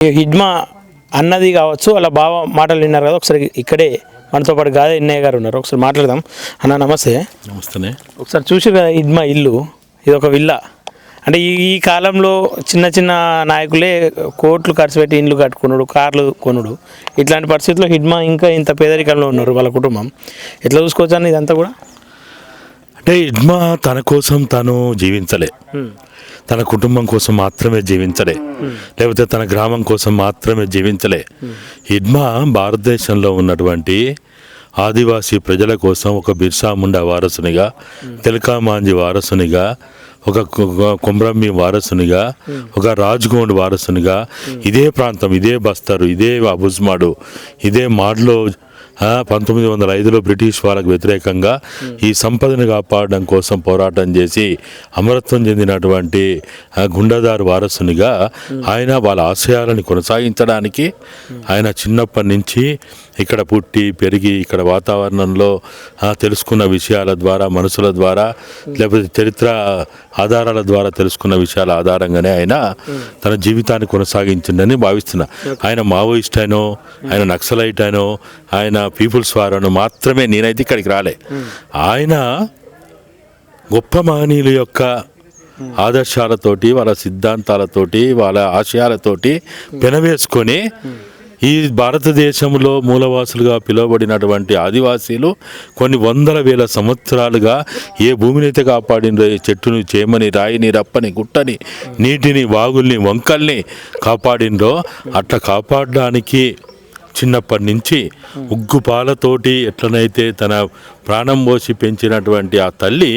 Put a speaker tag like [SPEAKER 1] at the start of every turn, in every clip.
[SPEAKER 1] హిడ్మా అన్నది కావచ్చు వాళ్ళ బావ మాటలు విన్నారు కదా. ఒకసారి ఇక్కడే మనతో పాటు గాదే ఎన్నయ్య గారు ఉన్నారు, ఒకసారి మాట్లాడదాం. అన్న నమస్తే.
[SPEAKER 2] నమస్తే.
[SPEAKER 1] ఒకసారి చూసి కదా హిడ్మా ఇల్లు, ఇది ఒక విల్లా. అంటే ఈ కాలంలో చిన్న చిన్న నాయకులే కోట్లు ఖర్చు పెట్టి ఇండ్లు కట్టుకున్నాడు, కార్లు కొనుడు. ఇట్లాంటి పరిస్థితుల్లో హిడ్మా ఇంకా ఇంత పేదరికంలో ఉన్నారు వాళ్ళ కుటుంబం. ఎట్లా చూసుకోవచ్చు అన్న ఇదంతా కూడా?
[SPEAKER 2] అంటే హిడ్మా తన కోసం తను జీవించలే, తన కుటుంబం కోసం మాత్రమే జీవించలే, లేకపోతే తన గ్రామం కోసం మాత్రమే జీవించలే. హిడ్మా భారతదేశంలో ఉన్నటువంటి ఆదివాసీ ప్రజల కోసం ఒక బిర్సా ముండా వారసునిగా, తిలకా మాంజీ వారసునిగా, ఒక కొమ్రమ్మి వారసునిగా, ఒక రాజ్గోండ్ వారసునిగా, ఇదే ప్రాంతం, ఇదే బస్తరు, ఇదే అబుజ్మాడు, ఇదే మాడ్లో 1905లో బ్రిటిష్ వాళ్ళకు వ్యతిరేకంగా ఈ సంపదను కాపాడడం కోసం పోరాటం చేసి అమరత్వం చెందినటువంటి గుండాదారు వారసునిగా ఆయన వాళ్ళ ఆశయాలను కొనసాగించడానికి ఆయన చిన్నప్పటి నుంచి ఇక్కడ పుట్టి పెరిగి ఇక్కడ వాతావరణంలో తెలుసుకున్న విషయాల ద్వారా, మనుషుల ద్వారా, లేకపోతే చరిత్ర ఆధారాల ద్వారా తెలుసుకున్న విషయాల ఆధారంగానే ఆయన తన జీవితాన్ని కొనసాగించిందని భావిస్తున్నా. ఆయన మావోయిస్ట్ అయినో, ఆయన నక్సలైట్ అయినో, ఆయన పీపుల్స్ వారను మాత్రమే నేనైతే ఇక్కడికి రాలే. ఆయన గొప్ప మహనీయుల యొక్క ఆదర్శాలతోటి, వాళ్ళ సిద్ధాంతాలతోటి, వాళ్ళ ఆశయాలతోటి పెనవేసుకొని ఈ భారతదేశంలో మూలవాసులుగా పిలువబడినటువంటి ఆదివాసీలు కొన్ని వందల వేల సంవత్సరాలుగా ఏ భూమిని అయితే కాపాడినో, ఏ చెట్టుని, చేమని, రాయిని, రప్పని, గుట్టని, నీటిని, వాగుల్ని, వంకల్ని కాపాడినో అట్లా కాపాడడానికి చిన్నప్పటి నుంచి ఉగ్గుపాలతోటి ఎట్లనైతే తన ప్రాణం పోసి పెంచినటువంటి ఆ తల్లి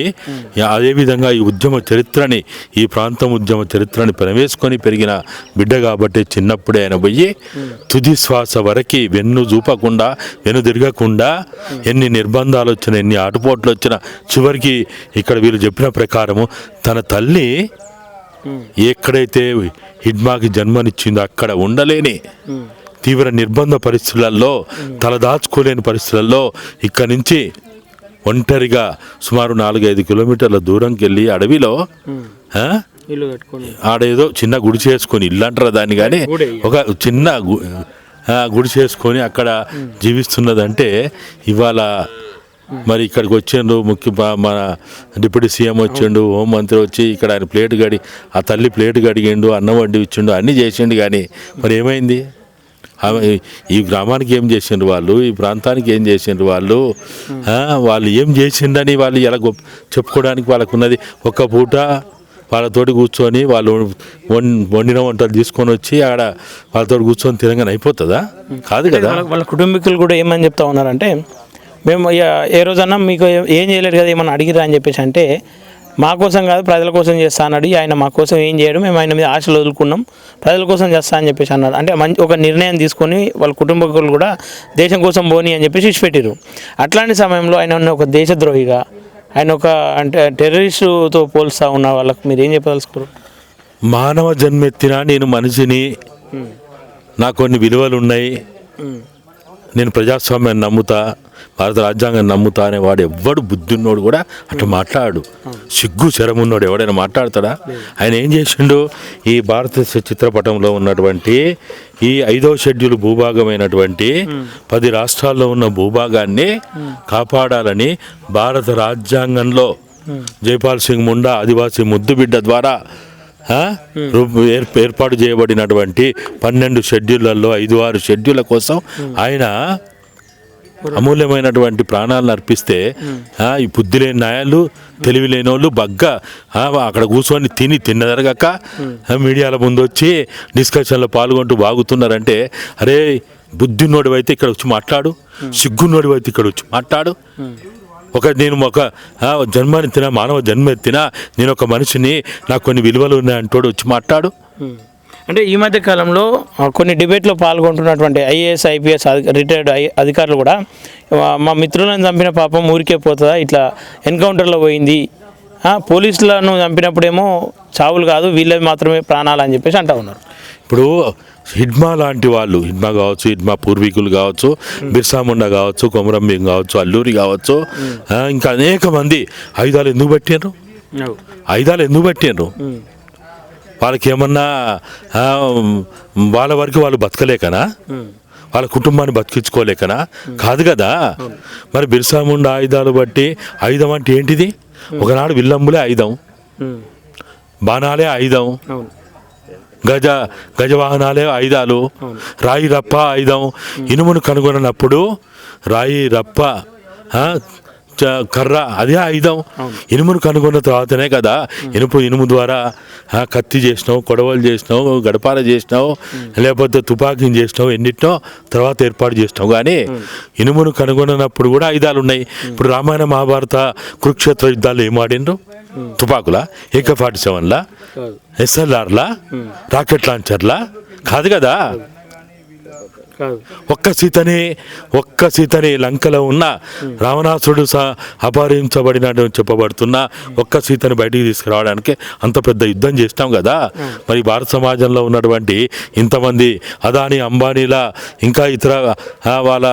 [SPEAKER 2] అదేవిధంగా ఈ ఉద్యమ చరిత్రని, ఈ ప్రాంతం ఉద్యమ చరిత్రని పెనవేసుకొని పెరిగిన బిడ్డ కాబట్టి చిన్నప్పుడే ఆయన పోయి తుది శ్వాస వరకు వెన్ను చూపకుండా, వెన్ను తిరగకుండా, ఎన్ని నిర్బంధాలు వచ్చినా, ఎన్ని ఆటుపోట్లు వచ్చినా, చివరికి ఇక్కడ వీళ్ళు చెప్పిన ప్రకారము తన తల్లి ఎక్కడైతే హిడ్మాకి జన్మనిచ్చిందో అక్కడ ఉండలేని తీవ్ర నిర్బంధ పరిస్థితులలో, తలదాచుకోలేని పరిస్థితులలో ఇక్కడి నుంచి ఒంటరిగా సుమారు 4-5 కిలోమీటర్ల దూరంకి వెళ్ళి అడవిలో ఆడేదో చిన్న గుడి చేసుకొని, ఇల్లు అంటారా దాన్ని, కానీ ఒక చిన్న గుడి చేసుకొని అక్కడ జీవిస్తున్నదంటే ఇవాళ మరి ఇక్కడికి వచ్చిండు మన డిప్యూటీ సీఎం వచ్చిండు, హోంమంత్రి వచ్చి ఇక్కడ ఆయన ప్లేట్ గడి, ఆ తల్లి ప్లేట్ గడిగిండు, అన్నం వండి ఇచ్చిండు, అన్నీ చేసిండు. కానీ మరి ఏమైంది? ఈ గ్రామానికి ఏం చేసిండ్రు వాళ్ళు, ఈ ప్రాంతానికి ఏం చేసిండ్రు వాళ్ళు, వాళ్ళు ఏం చేసిండని వాళ్ళు ఎలా చెప్పుకోవడానికి వాళ్ళకు ఉన్నది? ఒక్క పూట వాళ్ళతోటి కూర్చొని వాళ్ళు వండిన వంటలు తీసుకొని వచ్చి ఆడ వాళ్ళతో కూర్చొని తినగానే అయిపోతుందా? కాదు కదా.
[SPEAKER 1] వాళ్ళ కుటుంబీకులు కూడా ఏమని చెప్తా ఉన్నారంటే, మేము ఏ రోజన్నా మీకు ఏం చేయలేరు కదా, ఏమన్నా అడిగిరా అని చెప్పేసి అంటే, మా కోసం కాదు ప్రజల కోసం చేస్తా అన్నాడు. ఆయన మా కోసం ఏం చేయడం, మేము ఆయన మీద ఆశలు వదులుకున్నాం, ప్రజల కోసం చేస్తా అని చెప్పేసి అన్నాడు. అంటే మంచి ఒక నిర్ణయం తీసుకొని వాళ్ళ కుటుంబీకులు కూడా దేశం కోసం పోని అని చెప్పేసి ఇచ్చిపెట్టారు. అట్లాంటి సమయంలో ఆయన ఒక దేశద్రోహిగా, ఆయన ఒక అంటే టెర్రరిస్టుతో పోల్స్తా ఉన్న వాళ్ళకు మీరు ఏం చెప్పదలుచుకోరు?
[SPEAKER 2] మానవ జన్మెత్తినా నేను మనిషిని, నాకు కొన్ని విలువలు ఉన్నాయి, నేను ప్రజాస్వామ్యాన్ని నమ్ముతా, భారత రాజ్యాంగాన్ని నమ్ముతా అనేవాడు ఎవ్వడు బుద్ధున్నోడు కూడా అట్లా మాట్లాడు. సిగ్గు శరమున్నోడు ఎవడైనా మాట్లాడతాడా? ఆయన ఏం చేసిండు? ఈ భారత చిత్రపటంలో ఉన్నటువంటి ఈ 5వ షెడ్యూల్ భూభాగమైనటువంటి 10 రాష్ట్రాల్లో ఉన్న భూభాగాన్ని కాపాడాలని భారత రాజ్యాంగంలో జైపాల్ సింగ్ ముండా ఆదివాసీ ముద్దుబిడ్డ ద్వారా ఏర్పాటు చేయబడినటువంటి 12 షెడ్యూళ్లలో 5-6 షెడ్యూళ్ల కోసం ఆయన అమూల్యమైనటువంటి ప్రాణాలను అర్పిస్తే ఈ బుద్ధి లేని న్యాయాలు, తెలివి లేని వాళ్ళు బగ్గా అక్కడ కూర్చొని తిన్నదరగక మీడియాల ముందు వచ్చి డిస్కషన్లో పాల్గొంటూ బాగుతున్నారంటే, అరే బుద్ధిన్నోడివి అయితే ఇక్కడ వచ్చి మాట్లాడు, సిగ్గున్నోడివి అయితే ఇక్కడ వచ్చి మాట్లాడు. నేను ఒక జన్మనెత్తినా, మానవ జన్మెత్తినా, నేను ఒక మనిషిని, నాకు కొన్ని విలువలు ఉన్నాయంటోడు వచ్చి మాట్లాడు.
[SPEAKER 1] అంటే ఈ మధ్య కాలంలో కొన్ని డిబేట్లో పాల్గొంటున్నటువంటి ఐఏఎస్, ఐపీఎస్ రిటైర్డ్ అధికారులు కూడా మా మిత్రులను చంపిన పాపం ఊరికే పోతుందా, ఇట్లా ఎన్కౌంటర్లో పోయింది, పోలీసులను చంపినప్పుడేమో చావులు కాదు వీళ్ళవి మాత్రమే ప్రాణాలు అని చెప్పేసి అంటూ ఉన్నారు.
[SPEAKER 2] ఇప్పుడు హిడ్మా లాంటి వాళ్ళు, హిడ్మా కావచ్చు, హిడ్మా పూర్వీకులు కావచ్చు, బిర్సా ముండా కావచ్చు, కొమరం భీం కావచ్చు, అల్లూరి కావచ్చు, ఇంకా అనేక మంది ఆయుధాలు ఎందుకు పట్టినారు? వాళ్ళకి ఏమన్నా వాళ్ళ వరకు వాళ్ళు బతకలేకనా, వాళ్ళ కుటుంబాన్ని బతికించుకోలేకనా? కాదు కదా. మరి బిర్సా ముండా ఆయుధాలు బట్టి, ఆయుధం అంటే ఏంటిది? ఒకనాడు విల్లంబులే ఆయుధం, బాణాలే ఆయుధం, గజవాహనాలే ఆయుధాలు, రాయి రప్ప ఆయుధం. ఇనుమును కనుగొన్నప్పుడు రాయి రప్ప కర్ర అదే ఆయుధం. ఇనుమును కనుగొన్న తర్వాతనే కదా ఇనుము ద్వారా కత్తి చేసినావు, కొడవలు చేసినావు, గడపార చేసినావు, లేకపోతే తుపాకీని చేసినావు, ఎన్నిటినో తర్వాత ఏర్పాటు చేసినావు. కానీ ఇనుమును కనుగొన్నప్పుడు కూడా ఆయుధాలు ఉన్నాయి. ఇప్పుడు రామాయణ మహాభారత కురుక్షేత్ర యుద్ధాలు ఏం ఆడిండ్రు? తుపాకులా, AK-47లా, SLRలా, రాకెట్ లాంచర్లా? కాదు కదా. ఒక్క సీతని లంకలో ఉన్న రావణాసురుడు అపహరించబడినట్టు చెప్పబడుతున్న ఒక్క సీతని బయటికి తీసుకురావడానికి అంత పెద్ద యుద్ధం చేస్తాం కదా. మరి భారత సమాజంలో ఉన్నటువంటి ఇంతమంది అదానీ అంబానీల ఇంకా ఇతర వాళ్ళ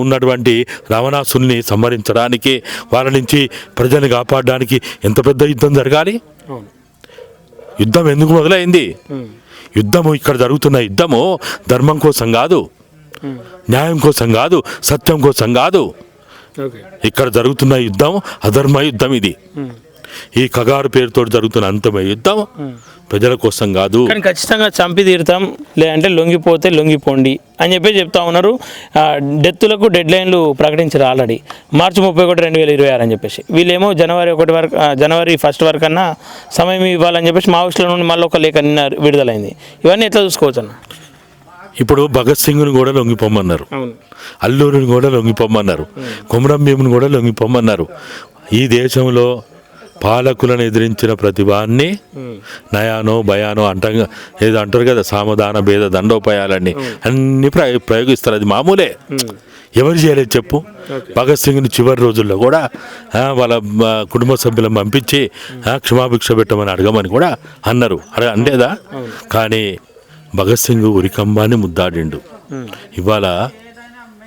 [SPEAKER 2] ఉన్నటువంటి రావణాసురుని సంహరించడానికి, వాళ్ళ నుంచి ప్రజల్ని కాపాడడానికి ఎంత పెద్ద యుద్ధం జరగాలి? యుద్ధం ఎందుకు మొదలైంది? యుద్ధము ఇక్కడ జరుగుతున్న యుద్ధము ధర్మం కోసం కాదు, న్యాయం కోసం కాదు, సత్యం కోసం కాదు. ఇక్కడ జరుగుతున్న యుద్ధం అధర్మ యుద్ధం. ఇది ఈ కగారు పేరుతో జరుగుతున్న అంతమ యుద్ధం ప్రజల కోసం కాదు.
[SPEAKER 1] కానీ ఖచ్చితంగా చంపి తీరుతాం, లేదంటే లొంగిపోతే లొంగిపోండి అని చెప్పి చెప్తా ఉన్నారు. డెత్తులకు డెడ్ లైన్లు ప్రకటించారు ఆల్రెడీ. మార్చి 31, 2026 అని చెప్పేసి. వీళ్ళేమో జనవరి 1 వరకు అన్నా సమయం ఇవ్వాలని చెప్పేసి మావోయిస్టుల నుండి మళ్ళీ ఒక లేఖ నిన్న విడుదలైంది. ఇవన్నీ ఎట్లా చూసుకోవచ్చు అన్న?
[SPEAKER 2] ఇప్పుడు భగత్ సింగ్ను కూడా లొంగిపోమన్నారు, అల్లూరిని కూడా లొంగిపోమన్నారు, కొమరం భీముని కూడా లొంగిపోమన్నారు. ఈ దేశంలో పాలకులను ఎదిరించిన ప్రతిభాన్ని నయానో భయానో ఏదో అంటారు కదా, సామధాన భేద దండోపాయాలన్నీ అన్ని ప్రయోగిస్తారు. అది మామూలే. ఎవరు చేయలేదు చెప్పు? భగత్ సింగ్ని చివరి రోజుల్లో కూడా వాళ్ళ కుటుంబ సభ్యులను పంపించి క్షమాభిక్ష పెట్టమని అడగమని కూడా అన్నారు. అంటేదా? కానీ భగత్ సింగ్ ఉరికంబాన్ని ముద్దాడిండు. ఇవాళ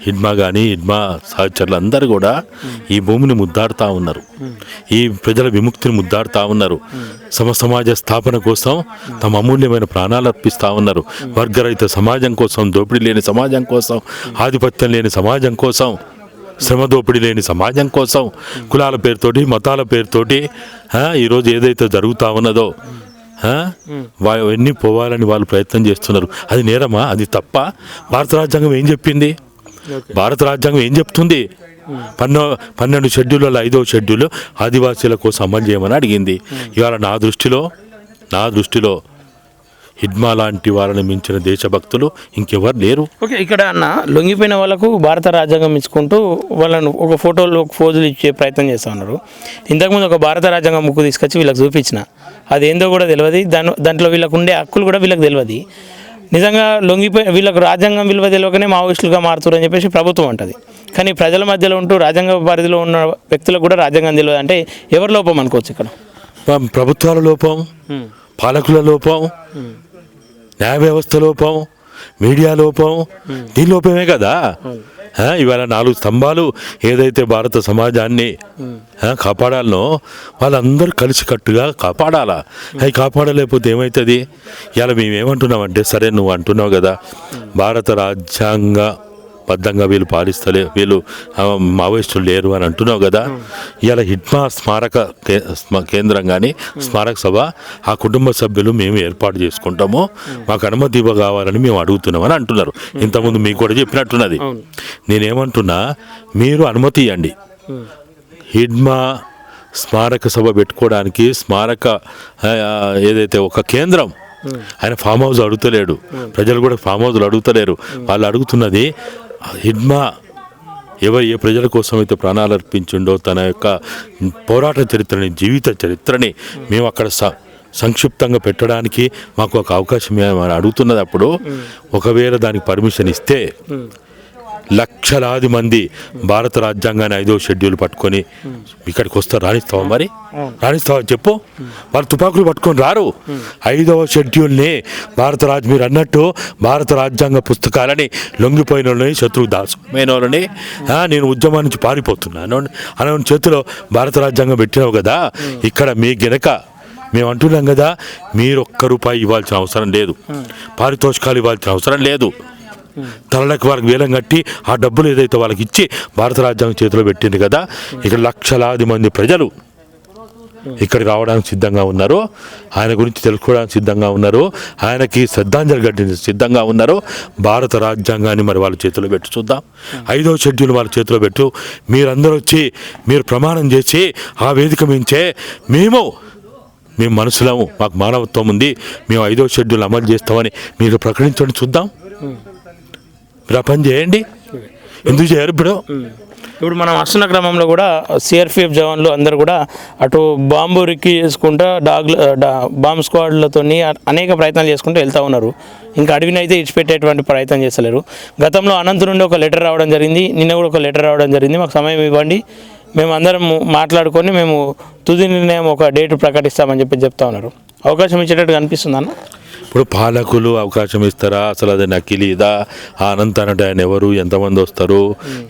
[SPEAKER 2] హిడ్మా కానీ హిడ్మా సహచరులు అందరూ కూడా ఈ భూమిని ముద్దాడుతూ ఉన్నారు, ఈ ప్రజల విముక్తిని ముద్దాడుతూ ఉన్నారు, సమాజ స్థాపన కోసం తమ అమూల్యమైన ప్రాణాలు అర్పిస్తూ ఉన్నారు. వర్గరహిత సమాజం కోసం, దోపిడీ లేని సమాజం కోసం, ఆధిపత్యం లేని సమాజం కోసం, శ్రమ దోపిడీ లేని సమాజం కోసం, కులాల పేరుతోటి మతాల పేరుతోటి ఈరోజు ఏదైతే జరుగుతూ ఉన్నదో అవన్నీ పోవాలని వాళ్ళు ప్రయత్నం చేస్తున్నారు. అది నేరమా? అది తప్ప? భారత రాజ్యాంగం ఏం చెప్పింది? భారత రాజ్యాంగం ఏం చెప్తుంది? 12 షెడ్యూల్లో 5వ షెడ్యూల్ ఆదివాసీల కోసం అమలు చేయమని అడిగింది. ఇవాళ నా దృష్టిలో హిడ్మా లాంటి వాళ్ళని మించిన దేశభక్తులు ఇంకెవరు లేరు.
[SPEAKER 1] ఓకే, ఇక్కడ అన్న లొంగిపోయిన వాళ్ళకు భారత రాజ్యాంగం ఇచ్చుకుంటూ వాళ్ళను ఒక ఫోజులు ఇచ్చే ప్రయత్నం చేస్తూ ఉన్నారు. ఇంతకుముందు ఒక భారత రాజ్యాంగం బుక్ తీసుకొచ్చి వీళ్ళకి చూపించిన, అదేందో కూడా తెలియదు, దాంట్లో వీళ్ళకు ఉండే హక్కులు కూడా వీళ్ళకి తెలియదు. నిజంగా లొంగిపోయి వీళ్ళకు రాజ్యాంగం విలువ తెలియకనే మావోయిస్టులుగా మారుతారు అని చెప్పేసి ప్రభుత్వం అంటది. కానీ ప్రజల మధ్యలో ఉంటూ రాజ్యాంగ పరిధిలో ఉన్న వ్యక్తులకు కూడా రాజ్యాంగం తెలియదు అంటే ఎవరి లోపం అనుకోవచ్చు? ఇక్కడ
[SPEAKER 2] ప్రభుత్వాల లోపం, పాలకుల లోపం, న్యాయ వ్యవస్థ లోపం, మీడియా లోపం, దీని లోపమే కదా. ఇవాళ 4 స్తంభాలు ఏదైతే భారత సమాజాన్ని కాపాడాలనో వాళ్ళందరూ కలిసికట్టుగా కాపాడాలా. అవి కాపాడలేకపోతే ఏమవుతుంది? ఇవాళ మేమేమంటున్నామంటే, సరే నువ్వు అంటున్నావు కదా భారత రాజ్యాంగ బద్ధంగా వీళ్ళు మావోయిస్టులు లేరు అని అంటున్నావు కదా. ఇవాళ హిడ్మా స్మారక కేంద్రం కానీ స్మారక సభ ఆ కుటుంబ సభ్యులు మేము ఏర్పాటు చేసుకుంటాము, మాకు అనుమతి కావాలని మేము అడుగుతున్నామని అంటున్నారు. ఇంతకుముందు మీకు కూడా చెప్పినట్టున్నది. నేనేమంటున్నా, మీరు అనుమతి ఇవ్వండి. హిడ్మా స్మారక సభ పెట్టుకోవడానికి స్మారక ఏదైతే ఒక కేంద్రం, ఆయన ఫామ్ హౌస్ అడుగుతలేడు, ప్రజలు కూడా ఫామ్ హౌస్లు అడుగుతలేరు. వాళ్ళు అడుగుతున్నది హిడ్మా ఏ ప్రజల కోసం అయితే ప్రాణాలు అర్పించిండో తన యొక్క పోరాట చరిత్రని, జీవిత చరిత్రని మేము అక్కడ సంక్షిప్తంగా పెట్టడానికి మాకు ఒక అవకాశం అడుగుతున్నది. అప్పుడు ఒకవేళ దానికి పర్మిషన్ ఇస్తే లక్షలాది మంది భారత రాజ్యాంగాన్ని 5వ షెడ్యూల్ పట్టుకొని ఇక్కడికి వస్తారు. రాణిస్తావా? మరి రాణిస్తావా చెప్పు? వాళ్ళు తుపాకులు పట్టుకొని రారు. 5వ షెడ్యూల్ని మీరు అన్నట్టు భారత రాజ్యాంగ పుస్తకాలని లొంగిపోయిన వాళ్ళని, శత్రువు దాసుమైన వాళ్ళని, నేను ఉద్యమం నుంచి పారిపోతున్నాను అనే చేతిలో భారత రాజ్యాంగం పెట్టినావు కదా. ఇక్కడ మీ గనక మేము అంటున్నాం కదా, మీరు ఒక్క రూపాయి ఇవ్వాల్సిన అవసరం లేదు, పారితోషికాలు ఇవ్వాల్సిన అవసరం లేదు. తలలకు వాళ్ళకి వేలం కట్టి ఆ డబ్బులు ఏదైతే వాళ్ళకి ఇచ్చి భారత రాజ్యాంగం చేతిలో పెట్టింది కదా, ఇక్కడ లక్షలాది మంది ప్రజలు ఇక్కడికి రావడానికి సిద్ధంగా ఉన్నారు, ఆయన గురించి తెలుసుకోవడానికి సిద్ధంగా ఉన్నారు, ఆయనకి శ్రద్ధాంజలి ఘటించడానికి సిద్ధంగా ఉన్నారు. భారత రాజ్యాంగాన్ని మరి వాళ్ళ చేతిలో పెట్టి చూద్దాం. 5వ షెడ్యూల్ వాళ్ళ చేతిలో పెట్టు. మీరందరూ వచ్చి మీరు ప్రమాణం చేసి ఆ వేదిక మించే మేము మనుషులము, మాకు మానవత్వం ఉంది, మేము 5వ షెడ్యూల్ అమలు చేస్తామని మీరు ప్రకటించండి చూద్దాం. మీరు ఆ పని చేయండి. ఎందుకు చేయరు?
[SPEAKER 1] ఇప్పుడు మనం వస్తున్న క్రమంలో కూడా సిఆర్పిఎఫ్ జవాన్లు అందరూ కూడా అటు బాంబు రిక్కి చేసుకుంటా బాంబ్ స్క్వాడ్లతో అనేక ప్రయత్నాలు చేసుకుంటూ వెళ్తూ ఉన్నారు. ఇంకా అడవిని అయితే ఇచ్చిపెట్టేటువంటి ప్రయత్నం చేస్తలేరు. గతంలో అనంత్ నుండి ఒక లెటర్ రావడం జరిగింది, నిన్న కూడా ఒక లెటర్ రావడం జరిగింది, మాకు సమయం ఇవ్వండి, మేము అందరం మాట్లాడుకొని మేము తుది నిర్ణయం ఒక డేట్ ప్రకటిస్తామని చెప్తా ఉన్నారు. అవకాశం ఇచ్చేటట్టు కనిపిస్తుంది అన్న.
[SPEAKER 2] ఇప్పుడు పాలకులు అవకాశం ఇస్తారా? అసలు అది నకిలీదా? ఆ అనంత అంటే ఆయన ఎవరు, ఎంతమంది వస్తారు,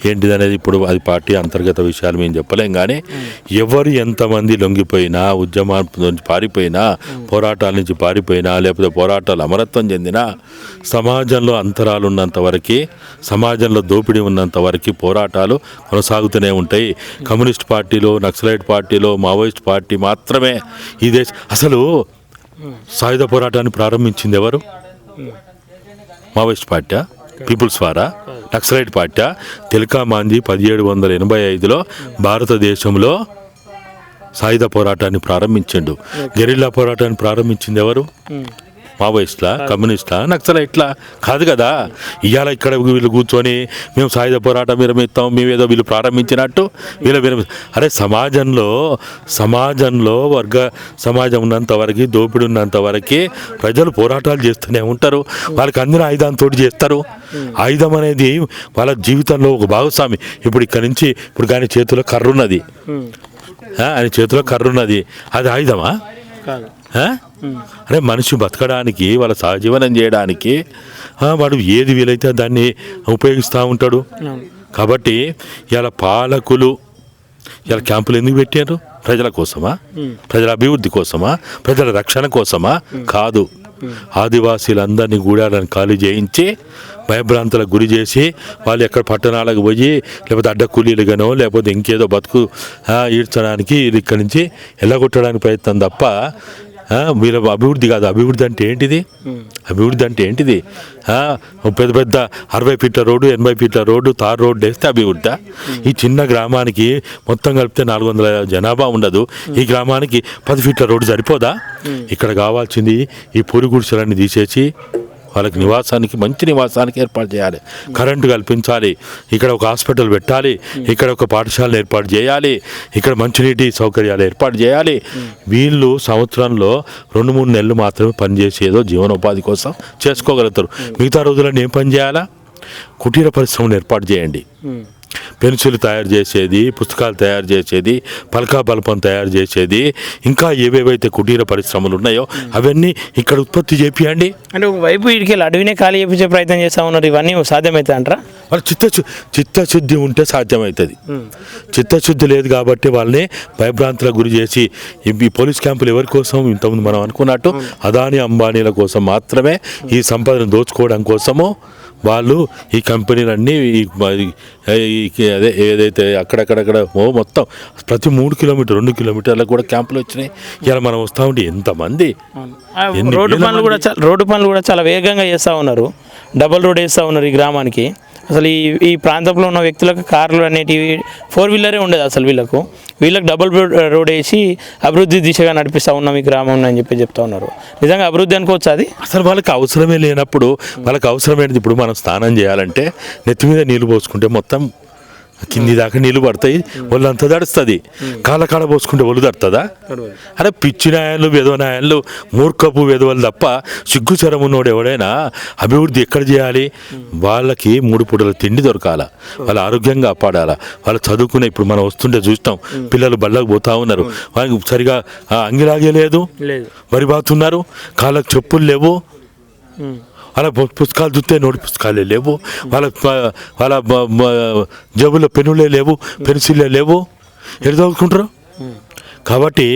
[SPEAKER 2] ఏంటిది అనేది ఇప్పుడు అది పార్టీ అంతర్గత విషయాలు మేము చెప్పలేం. కానీ ఎవరు ఎంతమంది లొంగిపోయినా, ఉద్యమాల నుంచి పారిపోయినా, పోరాటాల నుంచి పారిపోయినా, లేకపోతే పోరాటాలు అమరత్వం చెందినా, సమాజంలో అంతరాలు ఉన్నంత వరకు, సమాజంలో దోపిడీ ఉన్నంత వరకు పోరాటాలు కొనసాగుతూనే ఉంటాయి. కమ్యూనిస్ట్ పార్టీలో, నక్సలైట్ పార్టీలో, మావోయిస్ట్ పార్టీ మాత్రమే ఈ దేశ అసలు సాయుధ పోరాటాన్ని ప్రారంభించింది ఎవరు? మావోయిస్ట్ పార్టీ, పీపుల్స్ వారా, నక్సలైట్ పార్టీ? తిలకా మాంజీ 1785లో భారతదేశంలో సాయుధ పోరాటాన్ని ప్రారంభించిండు. గెరిల్లా పోరాటాన్ని ప్రారంభించింది ఎవరు? మావోయిస్ట్లా, కమ్యూనిస్ట్లా, నక్సలైట్లా? కాదు కదా. ఇవాళ ఇక్కడ వీళ్ళు కూర్చొని మేము సాయుధ పోరాటం విరమిస్తాం, మేమేదో వీళ్ళు ప్రారంభించినట్టు అరే సమాజంలో వర్గ సమాజం ఉన్నంత వరకు, దోపిడి ఉన్నంత వరకు ప్రజలు పోరాటాలు చేస్తూనే ఉంటారు. వాళ్ళకి అందిన ఆయుధంతో చేస్తారు. ఆయుధం అనేది వాళ్ళ జీవితంలో ఒక భాగస్వామి. ఇప్పుడు ఇక్కడ నుంచి ఇప్పుడు కానీ చేతిలో కర్ర ఉన్నది, ఆయన చేతిలో కర్ర ఉన్నది, అది ఆయుధమా? అరే మనిషి బతకడానికి, వాళ్ళ సహజీవనం చేయడానికి వాడు ఏది వీలైతే దాన్ని ఉపయోగిస్తూ ఉంటాడు. కాబట్టి ఇలా పాలకులు ఇలా క్యాంపులు ఎందుకు పెట్టారు? ప్రజల కోసమా? ప్రజల అభివృద్ధి కోసమా? ప్రజల రక్షణ కోసమా? కాదు. ఆదివాసీలందరినీ గూడాలను ఖాళీ చేయించి భయభ్రాంతులకు గురి చేసి వాళ్ళు ఎక్కడ పట్టణాలకు పోయి లేకపోతే అడ్డ కూలీలుగానో లేకపోతే ఇంకేదో బతుకు ఈడ్చడానికి ఇక్కడి నుంచి ఎల్లగొట్టడానికి ప్రయత్నం తప్ప వీళ్ళ అభివృద్ధి కాదు. అభివృద్ధి అంటే ఏంటిది? అభివృద్ధి అంటే ఏంటిది? పెద్ద పెద్ద 60 ఫీట్ల రోడ్డు, 80 ఫీట్ల రోడ్డు, తార్ రోడ్డు వేస్తే అభివృద్ధి? ఈ చిన్న గ్రామానికి మొత్తం కలిపితే 400 జనాభా ఉండదు. ఈ గ్రామానికి 10 ఫీట్ల రోడ్డు సరిపోదా? ఇక్కడ కావాల్సింది ఈ పూరి గుడిసెలన్నీ తీసేసి వాళ్ళకి నివాసానికి, మంచి నివాసానికి ఏర్పాటు చేయాలి, కరెంటు కల్పించాలి, ఇక్కడ ఒక హాస్పిటల్ పెట్టాలి, ఇక్కడ ఒక పాఠశాలను ఏర్పాటు చేయాలి, ఇక్కడ మంచినీటి సౌకర్యాలు ఏర్పాటు చేయాలి. వీళ్ళు సంవత్సరంలో 2-3 నెలలు మాత్రమే పనిచేసేదో జీవనోపాధి కోసం చేసుకోగలుగుతారు. మిగతా రోజులన్నీ ఏం పని చేయాలా? కుటీర పరిశ్రమను ఏర్పాటు చేయండి. పెన్సిల్ తయారు చేసేది, పుస్తకాలు తయారు చేసేది, పలకా బల్పం తయారు చేసేది, ఇంకా ఏవేవైతే కుటీర పరిశ్రమలు ఉన్నాయో అవన్నీ ఇక్కడ ఉత్పత్తి చేపియండి.
[SPEAKER 1] అంటే ఒకవైపు వీడికి అడవినే ఖాళీ చేయించే ప్రయత్నం చేస్తూ ఉన్నారు. ఇవన్నీ సాధ్యమవుతాయి అంటారా?
[SPEAKER 2] వాళ్ళ చిత్తశుద్ధి ఉంటే సాధ్యమవుతుంది. చిత్తశుద్ధి లేదు కాబట్టి వాళ్ళని భయభ్రాంతులకు గురి చేసి ఈ పోలీస్ క్యాంపులు ఎవరి కోసం? ఇంతకుముందు మనం అనుకున్నట్టు అదానీ అంబానీల కోసం మాత్రమే, ఈ సంపదను దోచుకోవడం కోసము వాళ్ళు ఈ కంపెనీలన్నీ అదే ఏదైతే అక్కడక్కడక్కడ మొత్తం ప్రతి 3 కిలోమీటర్ 2 కిలోమీటర్లకు కూడా క్యాంపులు వచ్చినాయి. ఇలా మనం వస్తూ ఉంటే ఎంతమంది
[SPEAKER 1] రోడ్డు పనులు కూడా చాలా వేగంగా చేస్తూ ఉన్నారు. డబల్ రోడ్ వేస్తూ ఉన్నారు ఈ గ్రామానికి. అసలు ఈ ప్రాంతంలో ఉన్న వ్యక్తులకు కార్లు అనేటివి 4 వీలరే ఉండదు. అసలు వీళ్ళకి డబుల్ రోడ్ వేసి అభివృద్ధి దిశగా నడిపిస్తూ ఉన్నాం ఈ గ్రామం అని చెప్తా ఉన్నారు. నిజంగా అభివృద్ధి అనుకోవచ్చు అది?
[SPEAKER 2] అసలు వాళ్ళకి అవసరమే లేనప్పుడు వాళ్ళకి అవసరమైనది. ఇప్పుడు మనం స్నానం చేయాలంటే నెత్తి మీద నీళ్ళు పోసుకుంటే మొత్తం కింది దాకా నీళ్ళు పడతాయి, ఒళ్ళంతా తడుస్తుంది. కాళ్ళ పోసుకుంటే ఒళ్ళు తడుతుందా? అరే పిచ్చి నాయన్లు, వెధవనాయన్లు, మూర్ఖపు వెధవలు తప్ప సిగ్గుచరం ఉన్నోడు ఎవడైనా అభివృద్ధి ఎక్కడ చేయాలి? వాళ్ళకి 3 పూటల తిండి దొరకాల, వాళ్ళ ఆరోగ్యంగా కాపాడాలా, వాళ్ళు చదువుకునే. ఇప్పుడు మనం వస్తుంటే చూస్తాం పిల్లలు బళ్ళకు పోతా ఉన్నారు, వాళ్ళకి సరిగా అంగిలాగే లేదు, వరి బాతున్నారు, కాళ్ళకు చెప్పులు లేవు, వాళ్ళ పుస్తకాలు చూస్తే నోటి పుస్తకాలే లేవు, వాళ్ళ జబ్బులో పెన్నులే లేవు, పెన్సిల్లే లేవు, ఎటు చదువుకుంటారు? కాబట్టి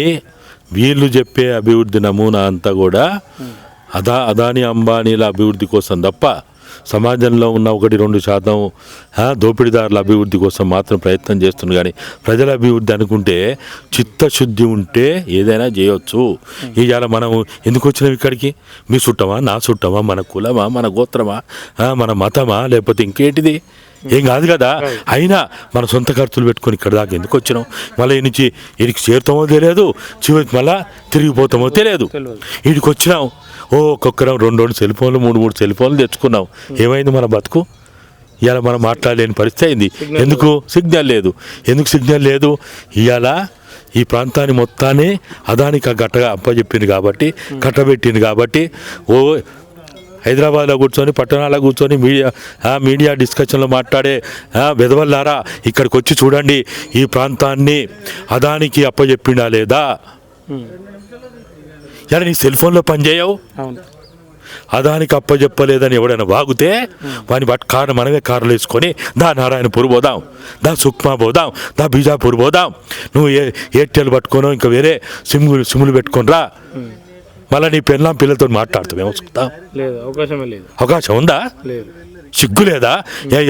[SPEAKER 2] వీళ్ళు చెప్పే అభివృద్ధి నమూనా అంతా కూడా అదాని అంబానీల అభివృద్ధి కోసం తప్ప సమాజంలో ఉన్న 1-2% దోపిడీదారుల అభివృద్ధి కోసం మాత్రం ప్రయత్నం చేస్తుంది. కానీ ప్రజల అభివృద్ధి అనుకుంటే చిత్తశుద్ధి ఉంటే ఏదైనా చేయవచ్చు. ఇవాళ మనం ఎందుకు వచ్చినాం ఇక్కడికి? మీ చుట్టమా, నా చుట్టమా, మన కులమా, మన గోత్రమా, మన మతమా, లేకపోతే ఇంకేంటిది? ఏం కాదు కదా. అయినా మన సొంత ఖర్చులు పెట్టుకొని ఇక్కడ దాకా ఎందుకు వచ్చినాం? మళ్ళీ ఈ నుంచి వీడికి చేరుతామో తెలియదు, చివరికి మళ్ళీ తిరిగిపోతామో తెలియదు. వీడికి వచ్చినాం, ఒక్కొక్కరం 2 సెల్ ఫోన్లు 3 సెల్ ఫోన్లు తెచ్చుకున్నాం. ఏమైంది మన బతుకు? ఇవాళ మనం మాట్లాడలేని పరిస్థితి అయింది. ఎందుకు? సిగ్నల్ లేదు. ఎందుకు సిగ్నల్ లేదు? ఇవాళ ఈ ప్రాంతాన్ని మొత్తాన్ని అదానికి గట్టగా అప్పచెప్పింది కాబట్టి, కట్టబెట్టింది కాబట్టి, హైదరాబాద్లో కూర్చొని పట్టణాల్లో కూర్చొని మీడియా డిస్కషన్లో మాట్లాడే వెధవల్లారా ఇక్కడికి వచ్చి చూడండి, ఈ ప్రాంతాన్ని అదానికి అప్పచెప్పిండా లేదా? ఇలా నీ సెల్ ఫోన్లో పనిచేయవు. అదానికి అప్పచెప్పలేదని ఎవడైనా వాగితే వాని మనమే కారులు వేసుకొని నారాయణపూర్ పోదాం, సుక్మా పోదాం, బీజాపూర్ పోదాం, నువ్వు ఎయిర్టెల్ పట్టుకోను ఇంకా వేరే సిమ్లు పెట్టుకొని రా, మళ్ళీ నీ పిల్లలతో మాట్లాడుతావు.
[SPEAKER 1] లేదు, అవకాశమే లేదు.
[SPEAKER 2] అవకాశం ఉందా?
[SPEAKER 1] లేదు.
[SPEAKER 2] సిగ్గు లేదా?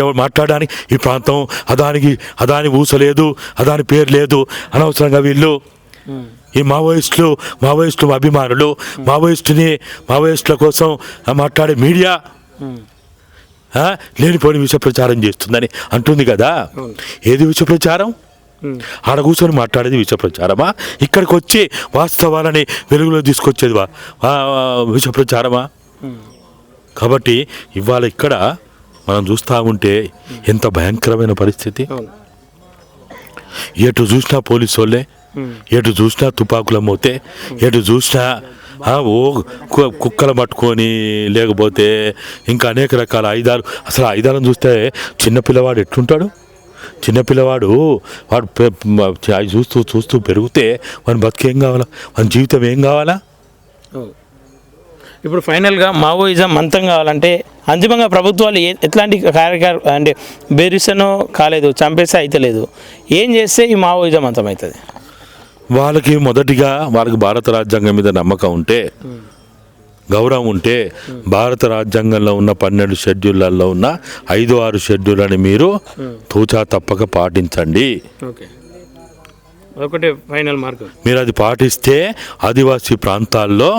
[SPEAKER 2] ఎవరు మాట్లాడడానికి? ఈ ప్రాంతం అదాని ఊసలేదు, అదాని పేరు లేదు. అనవసరంగా వీళ్ళు ఈ మావోయిస్టులు అభిమానులు మావోయిస్టుల కోసం మాట్లాడే మీడియా లేనిపోని విష ప్రచారం చేస్తుందని అంటుంది కదా. ఏది విష ప్రచారం? ఆడ కూర్చొని మాట్లాడేది విష ప్రచారమా? ఇక్కడికి వచ్చి వాస్తవాలని వెలుగులో తీసుకొచ్చేది విష ప్రచారమా? కాబట్టి ఇవాళ ఇక్కడ మనం చూస్తూ ఉంటే ఎంత భయంకరమైన పరిస్థితి. ఎటు చూసినా పోలీసు వాళ్ళే, ఎటు చూసినా తుపాకుల మోతే, ఎటు చూసినా కుక్కలు పట్టుకొని, లేకపోతే ఇంకా అనేక రకాల ఆయుధాలు. అసలు ఆయుధాలను చూస్తే చిన్నపిల్లవాడు ఎట్లుంటాడు? చిన్నపిల్లవాడు వాడు చూస్తూ పెరిగితే వాని బతుకేం కావాలా? వాని జీవితం ఏం కావాలా?
[SPEAKER 1] ఇప్పుడు ఫైనల్గా మావోయిజం అంతం కావాలంటే అంతిమంగా ప్రభుత్వాలు ఎట్లాంటి అంటే బెరిసనో కాలేదు, చంపేస్తే అయితే లేదు, ఏం చేస్తే ఈ మావోయిజం అంతమవుతుంది?
[SPEAKER 2] వాళ్ళకి మొదటిగా భారత రాజ్యాంగం మీద నమ్మకం ఉంటే, గౌరవం ఉంటే, భారత రాజ్యాంగంలో ఉన్న 12 షెడ్యూళ్ళల్లో ఉన్న 5-6 షెడ్యూళ్ళని మీరు తూచా తప్పక పాటించండి.
[SPEAKER 1] ఒకటే ఫైనల్ మార్క్.
[SPEAKER 2] మీరు అది పాటిస్తే ఆదివాసీ ప్రాంతాల్లో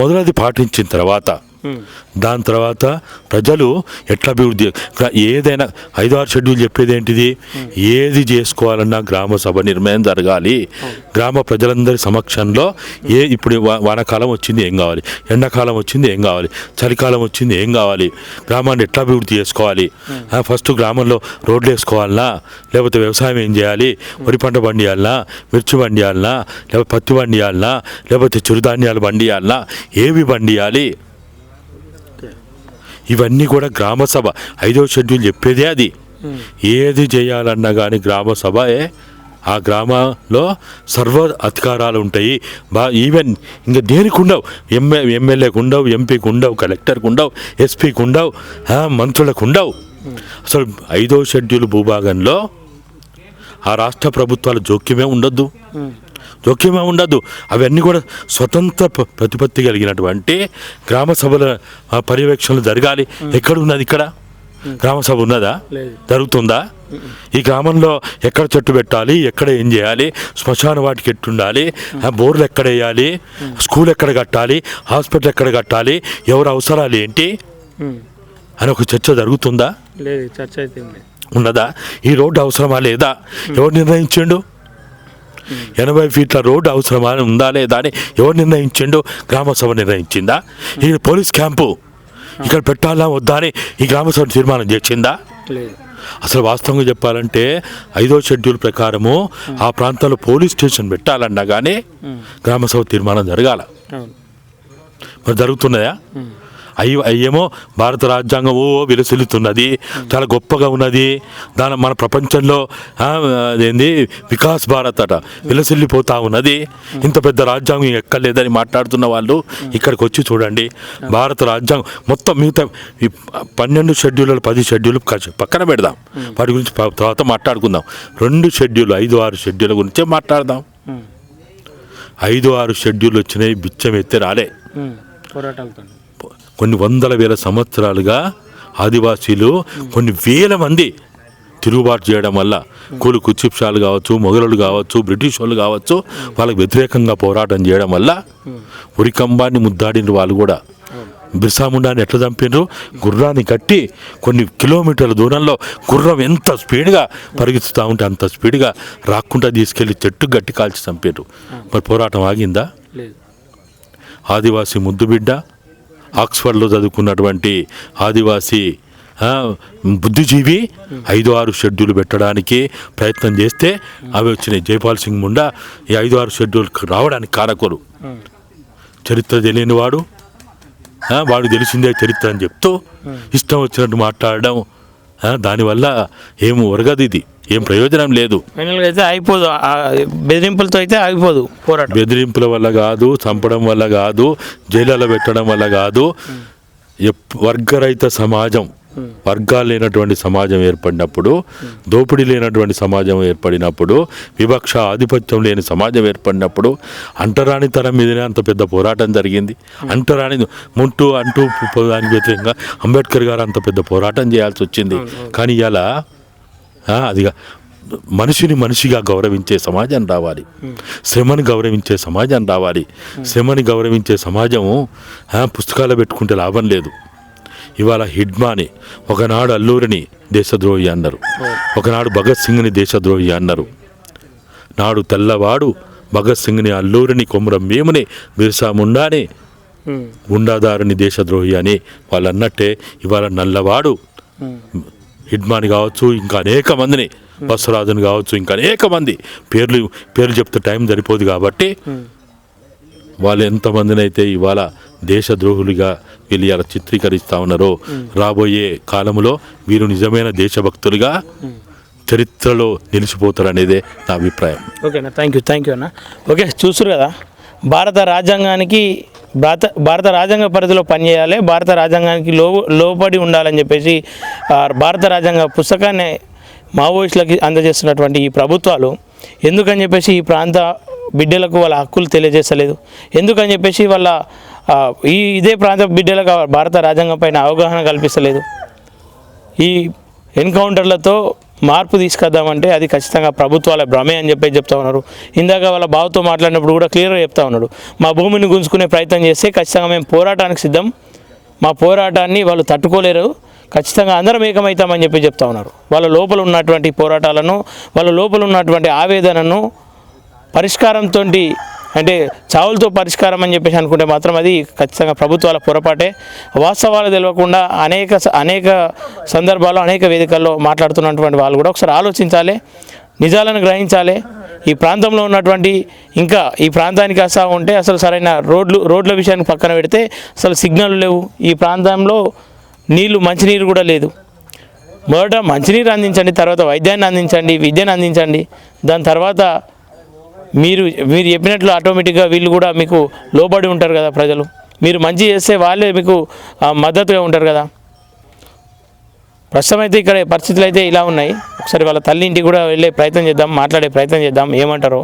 [SPEAKER 2] మొదలది పాటించిన తర్వాత దాని తర్వాత ప్రజలు ఎట్లా అభివృద్ధి, ఏదైనా 5-6 షెడ్యూల్ చెప్పేది ఏంటిది? ఏది చేసుకోవాలన్నా గ్రామ సభ నిర్ణయం జరగాలి. గ్రామ ప్రజలందరి సమక్షంలో ఇప్పుడు వానాకాలం వచ్చింది ఏం కావాలి, ఎండాకాలం వచ్చింది ఏం కావాలి, చలికాలం వచ్చింది ఏం కావాలి, గ్రామాన్ని ఎట్లా అభివృద్ధి చేసుకోవాలి, ఫస్ట్ గ్రామంలో రోడ్లు వేసుకోవాలన్నా, లేకపోతే వ్యవసాయం ఏం చేయాలి, వరి పంట పండియాలన్నా, మిర్చి పండియాలన్నా, లేకపోతే పత్తి పండియాలన్నా, లేకపోతే చిరుధాన్యాలు పండియాలన్నా, ఏవి పండియాలి, ఇవన్నీ కూడా గ్రామ సభ 5వ షెడ్యూల్ చెప్పేదే అది. ఏది చేయాలన్నా కానీ గ్రామ సభే. ఆ గ్రామంలో సర్వ అధికారాలు ఉంటాయి. ఈవెన్ ఇంకా దేనికి ఉండవు, ఎమ్మెల్యేకు ఉండవు, ఎంపీకి ఉండవు, కలెక్టర్కి ఉండవు, ఎస్పీకి ఉండవు, మంత్రులకు ఉండవు. అసలు 5వ షెడ్యూల్ భూభాగంలో ఆ రాష్ట్ర ప్రభుత్వాల జోక్యమే ఉండొద్దు. అవన్నీ కూడా స్వతంత్ర ప్రతిపత్తి కలిగినటువంటి గ్రామ సభల పర్యవేక్షణలు జరగాలి. ఎక్కడున్నది? ఇక్కడ గ్రామ సభ ఉన్నదా? జరుగుతుందా? ఈ గ్రామంలో ఎక్కడ చెట్టు పెట్టాలి, ఎక్కడ ఏం చేయాలి, శ్మశాన వాటికి ఎట్టుండాలి, బోర్లు ఎక్కడ వేయాలి, స్కూల్ ఎక్కడ కట్టాలి, హాస్పిటల్ ఎక్కడ కట్టాలి, ఎవరు అవసరాలు ఏంటి అని ఒక చర్చ జరుగుతుందా?
[SPEAKER 1] చర్చ అయితే
[SPEAKER 2] ఉన్నదా? ఈ రోడ్డు అవసరమా లేదా? ఎవరు నిర్ణయించిండు? 80 ఫీట్ల రోడ్డు అవసరమా ఉందా లేదా అని ఎవరు నిర్ణయించిండు? గ్రామ సభ నిర్ణయించిందా? ఈ పోలీస్ క్యాంపు ఇక్కడ పెట్టాలా వద్దా అని ఈ గ్రామ సభ తీర్మానం చేసిందా? అసలు వాస్తవంగా చెప్పాలంటే 5వ షెడ్యూల్ ప్రకారము ఆ ప్రాంతంలో పోలీస్ స్టేషన్ పెట్టాలన్నా కానీ గ్రామ సభ తీర్మానం జరగాల. మరి జరుగుతున్నాయా? అయ్యేమో భారత రాజ్యాంగం విలసిల్లుతున్నది, చాలా గొప్పగా ఉన్నది, దాని మన ప్రపంచంలో అదేంది వికాస్ భారత్ అట విలసిల్లిపోతూ ఉన్నది, ఇంత పెద్ద రాజ్యాంగం ఎక్కలేదని మాట్లాడుతున్న వాళ్ళు ఇక్కడికి వచ్చి చూడండి. భారత రాజ్యాంగం మొత్తం మిగతా 12 షెడ్యూళ్ళు 10 షెడ్యూళ్ళు పక్కన పెడదాం, వాటి గురించి తర్వాత మాట్లాడుకుందాం. 2 షెడ్యూల్ 5-6 షెడ్యూల్ గురించే మాట్లాడదాం. 5-6 షెడ్యూల్ వచ్చినాయి, బిచ్చం ఎత్తే రాలే.
[SPEAKER 1] పోరాటాలతో
[SPEAKER 2] కొన్ని వందల వేల సంవత్సరాలుగా ఆదివాసీలు కొన్ని వేల మంది తిరుగుబాటు చేయడం వల్ల కుచిప్షాలు కావచ్చు, మొఘలులు కావచ్చు, బ్రిటిష్ వాళ్ళు కావచ్చు, వాళ్ళకి వ్యతిరేకంగా పోరాటం చేయడం వల్ల ఉరికంబాన్ని ముద్దాడిన వాళ్ళు కూడా. బిర్సా ముండాని ఎట్లా చంపినారు? గుర్రాన్ని కట్టి కొన్ని కిలోమీటర్ల దూరంలో గుర్రం ఎంత స్పీడ్గా పరిగెత్తుతూ ఉంటే అంత స్పీడ్గా రాక్కుంటా తీసుకెళ్ళి చెట్టు గట్టి కాల్చి చంపారు. మరి పోరాటం ఆగిందా? ఆదివాసీ ముద్దుబిడ్డ, ఆక్స్ఫర్డ్లో చదువుకున్నటువంటి ఆదివాసీ బుద్ధిజీవి 5-6 షెడ్యూల్ పెట్టడానికి ప్రయత్నం చేస్తే అవి వచ్చినాయి. జైపాల్ సింగ్ ముండా ఈ 5-6 షెడ్యూల్ రావడానికి కారకులు. చరిత్ర తెలియని వాడు వాడు తెలిసిందే చరిత్ర అని చెప్తూ ఇష్టం వచ్చినట్టు మాట్లాడడం, దానివల్ల ఏం ఒరగదు, ఇది ఏం ప్రయోజనం లేదు.
[SPEAKER 1] ఫైనల్గా అయితే అయిపోదు, బెదిరింపులతో అయితే ఆగిపోదు పోరాటం.
[SPEAKER 2] బెదిరింపుల వల్ల కాదు, చంపడం వల్ల కాదు, జైళ్ళలో పెట్టడం వల్ల కాదు. వర్గరహిత సమాజం, వర్గాలు లేనటువంటి సమాజం ఏర్పడినప్పుడు, దోపిడీ లేనటువంటి సమాజం ఏర్పడినప్పుడు, వివక్ష ఆధిపత్యం లేని సమాజం ఏర్పడినప్పుడు అంటరాని తరం మీదనే అంత పెద్ద పోరాటం జరిగింది. అంటూ దానికి వ్యతిరేకంగా అంబేద్కర్ గారు అంత పెద్ద పోరాటం చేయాల్సి వచ్చింది. కానీ ఇలా అదిగా మనిషిని మనిషిగా గౌరవించే సమాజం రావాలి, శ్రమని గౌరవించే సమాజం రావాలి. శ్రమని గౌరవించే సమాజము పుస్తకాలు పెట్టుకుంటే లాభం లేదు. ఇవాళ హిడ్మాని, ఒకనాడు అల్లూరిని దేశద్రోహి అన్నారు, ఒకనాడు భగత్ సింగ్ని దేశద్రోహి అన్నారు. నాడు తెల్లవాడు భగత్ సింగ్ని, అల్లూరిని, కొమురం భీముని, బిర్సా ముండాని గుండాదారుని దేశద్రోహి అని వాళ్ళు అన్నట్టే ఇవాళ నల్లవాడు హిడ్మాని కావచ్చు, ఇంకా అనేక మందిని, బసవరాజుని కావచ్చు, ఇంకా అనేక మంది పేర్లు చెప్తే టైం సరిపోదు కాబట్టి వాళ్ళు ఎంతమందిని అయితే ఇవాళ దేశద్రోహులుగా వీళ్ళు ఇలా చిత్రీకరిస్తూ ఉన్నారో, రాబోయే కాలంలో వీరు నిజమైన దేశభక్తులుగా చరిత్రలో నిలిచిపోతారనేదే నా అభిప్రాయం.
[SPEAKER 1] ఓకేనా, థ్యాంక్ యూ అన్న. ఓకే, చూస్తురు కదా, భారత రాజ్యాంగ పరిధిలో పనిచేయాలి, భారత రాజ్యాంగానికి లోబడి ఉండాలని చెప్పేసి భారత రాజ్యాంగ పుస్తకాన్ని మావోయిస్టులకి అందజేస్తున్నటువంటి ఈ ప్రభుత్వాలు ఎందుకని చెప్పేసి ఈ ప్రాంత బిడ్డలకు వాళ్ళ హక్కులు తెలియజేస్తలేదు, ఎందుకని చెప్పేసి వాళ్ళ ఇదే ప్రాంత బిడ్డలకు భారత రాజ్యాంగం పైన అవగాహన కల్పిస్తలేదు. ఈ ఎన్కౌంటర్లతో మార్పు తీసుకొద్దామంటే అది ఖచ్చితంగా ప్రభుత్వాల భ్రమే అని చెప్తా ఉన్నారు. ఇందాక వాళ్ళ బావతో మాట్లాడినప్పుడు కూడా క్లియర్గా చెప్తా ఉన్నాడు, మా భూమిని గుంజుకునే ప్రయత్నం చేస్తే ఖచ్చితంగా మేము పోరాటానికి సిద్ధం, మా పోరాటాన్ని వాళ్ళు తట్టుకోలేరు, ఖచ్చితంగా అందరం ఏకమవుతామని చెప్తా ఉన్నారు. వాళ్ళ లోపల ఉన్నటువంటి పోరాటాలను, వాళ్ళ లోపల ఉన్నటువంటి ఆవేదనను పరిష్కారంతో, అంటే చావులతో పరిష్కారం అని చెప్పేసి అనుకుంటే మాత్రం అది ఖచ్చితంగా ప్రభుత్వాల పొరపాటే. వాస్తవాలు తెలియకుండా అనేక సందర్భాల్లో అనేక వేదికల్లో మాట్లాడుతున్నటువంటి వాళ్ళు కూడా ఒకసారి ఆలోచించాలి, నిజాలను గ్రహించాలి. ఈ ప్రాంతంలో ఉన్నటువంటి ఇంకా ఈ ప్రాంతానికి వస్తూ ఉంటే అసలు సరైన రోడ్ల విషయాన్ని పక్కన పెడితే అసలు సిగ్నల్ లేవు. ఈ ప్రాంతంలో మంచినీరు కూడా లేదు. మొదట మంచినీరు అందించండి, తర్వాత వైద్యాన్ని అందించండి, విద్యను అందించండి. దాని తర్వాత మీరు చెప్పినట్లు ఆటోమేటిక్గా వీళ్ళు కూడా మీకు లోబడి ఉంటారు కదా ప్రజలు. మీరు మంచి చేస్తే వాళ్ళే మీకు మద్దతుగా ఉంటారు కదా. ప్రస్తుతం అయితే ఇక్కడ పరిస్థితులు అయితే ఇలా ఉన్నాయి. ఒకసారి వాళ్ళ తల్లి ఇంటికి కూడా వెళ్ళే ప్రయత్నం చేద్దాం, మాట్లాడే ప్రయత్నం చేద్దాం, ఏమంటారో.